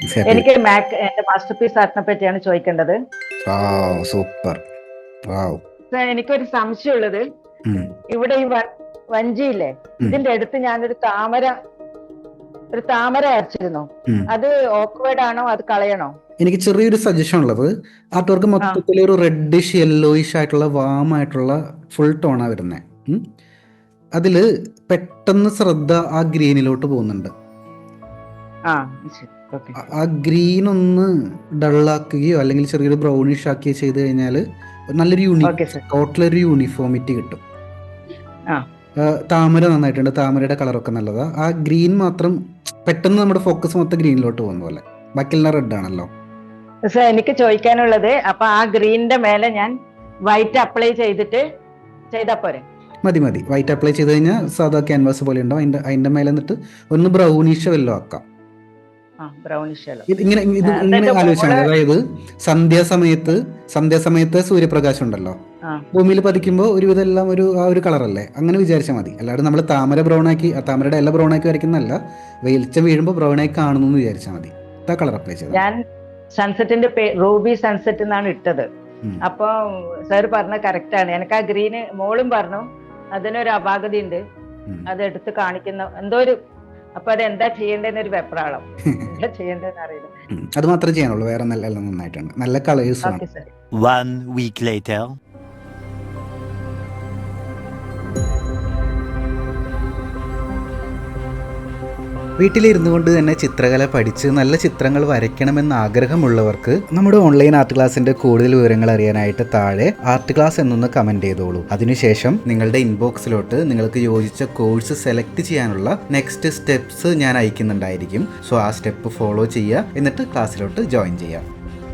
Exactly. എനിക്ക് എന്റെ master piece ആർട്ടിനെ പറ്റിയാണ് ചോദിക്കേണ്ടത്. സൂപ്പർ. വാവ്. എനിക്കൊരു സംശയമുള്ളത്, ഇവിടെ ഈ വഞ്ചിയില്ലേ, ഇതിന്റെ അടുത്ത് ഞാനൊരു താമര അരച്ചിരുന്നു. അത് ഓക്വേർഡ് ആണോ, അത് കളയണോ? എനിക്ക് ചെറിയൊരു സജഷൻ ഉള്ളത്, ആർട്ട് വർക്ക് മൊത്തത്തിൽ ഒരു റെഡിഷ് യെല്ലോയിഷ് ആയിട്ടുള്ള വാം ആയിട്ടുള്ള ഫുൾ ടോണാ വരുന്നത്. അതില് പെട്ടെന്ന് ശ്രദ്ധ ആ ഗ്രീനിലോട്ട് പോകുന്നുണ്ട്. ആ ഗ്രീൻ ഒന്ന് ഡള്ളാക്കുകയോ അല്ലെങ്കിൽ ചെറിയൊരു ബ്രൗണിഷ് ആക്കുകയോ ചെയ്ത് കഴിഞ്ഞാൽ നല്ലൊരു ടോട്ടലൊരു യൂണിഫോമിറ്റി കിട്ടും. താമര നന്നായിട്ടുണ്ട്, താമരയുടെ കളറൊക്കെ നല്ലതാ. ആ ഗ്രീൻ മാത്രം പെട്ടെന്ന് നമ്മുടെ ഫോക്കസ് മൊത്തം ഗ്രീനിലോട്ട് പോകുന്ന പോലെ. ബാക്കിയെല്ലാം റെഡ് ആണല്ലോ. എനിക്ക് ചോദിക്കാനുള്ളത്, അപ്പൊ ആ ഗ്രീനിന്റെ മേലെ ഞാൻ വൈറ്റ് അപ്ലൈ ചെയ്താ പോരെ? മതി. വൈറ്റ് അപ്ലൈ ചെയ്ത് കഴിഞ്ഞാൽ സാധാ ക്യാൻവാസ് പോലെ ഉണ്ടാവും. അതിന്റെ മേലെ എന്നിട്ട് ഒന്ന് ബ്രൗണിഷ് വല്ലോ ആക്കാം. ഇങ്ങനെ ആലോചിച്ചാൽ മതി. അതായത് സന്ധ്യാസമയത്ത് സൂര്യപ്രകാശം ഉണ്ടല്ലോ, ഭൂമിയിൽ പതിക്കുമ്പോൾ ഒരുവിധം എല്ലാം ആ ഒരു കളറല്ലേ, അങ്ങനെ വിചാരിച്ചാൽ മതി. അല്ലാതെ നമ്മൾ താമരയുടെ എല്ലാം ബ്രൗൺ ആക്കി വരയ്ക്കുന്നല്ല, വെളിച്ചം വീഴുമ്പോൾ ബ്രൗൺ ആയി കാണുന്നു എന്ന് വിചാരിച്ചാൽ മതി. ആ കളർ അപ്ലൈ ചെയ്താൽ. ഞാൻ സൺസെറ്റിന്റെ റൂബി സൺസെറ്റ് എന്നാണ് ഇട്ടത്. അപ്പൊ സാർ പറഞ്ഞ കറക്റ്റ് ആണ്. എനിക്ക് ആ ഗ്രീന് മോളും പറഞ്ഞു അതിനൊരു അപാകത ഉണ്ട്, അത് എടുത്ത് കാണിക്കുന്ന എന്തോ ഒരു. അപ്പൊ അത് എന്താ ചെയ്യേണ്ടതെന്നൊരു വെപ്രാളം, എന്താ ചെയ്യേണ്ടതെന്ന് അറിയില്ല. അത് മാത്രമേ ചെയ്യാനുള്ളൂ, വേറെ എല്ലാം നന്നായിട്ടുണ്ട്, നല്ല കളേഴ്സ് ആണ്. 1 week later. വീട്ടിലിരുന്നു കൊണ്ട് തന്നെ ചിത്രകല പഠിച്ച് നല്ല ചിത്രങ്ങൾ വരയ്ക്കണമെന്ന് ആഗ്രഹമുള്ളവർക്ക് നമ്മുടെ ഓൺലൈൻ ആർട്ട് ക്ലാസ്സിന്റെ കൂടുതൽ വിവരങ്ങൾ അറിയാനായിട്ട് താഴെ ആർട്ട് ക്ലാസ് എന്നൊന്ന് കമന്റ് ചെയ്തോളൂ. അതിനുശേഷം നിങ്ങളുടെ ഇൻബോക്സിലോട്ട് നിങ്ങൾക്ക് യോജിച്ച കോഴ്സ് സെലക്ട് ചെയ്യാനുള്ള നെക്സ്റ്റ് സ്റ്റെപ്സ് ഞാൻ അയക്കുന്നുണ്ടായിരിക്കും. സോ ആ സ്റ്റെപ്പ് ഫോളോ ചെയ്യുക, എന്നിട്ട് ക്ലാസ്സിലോട്ട് ജോയിൻ ചെയ്യുക.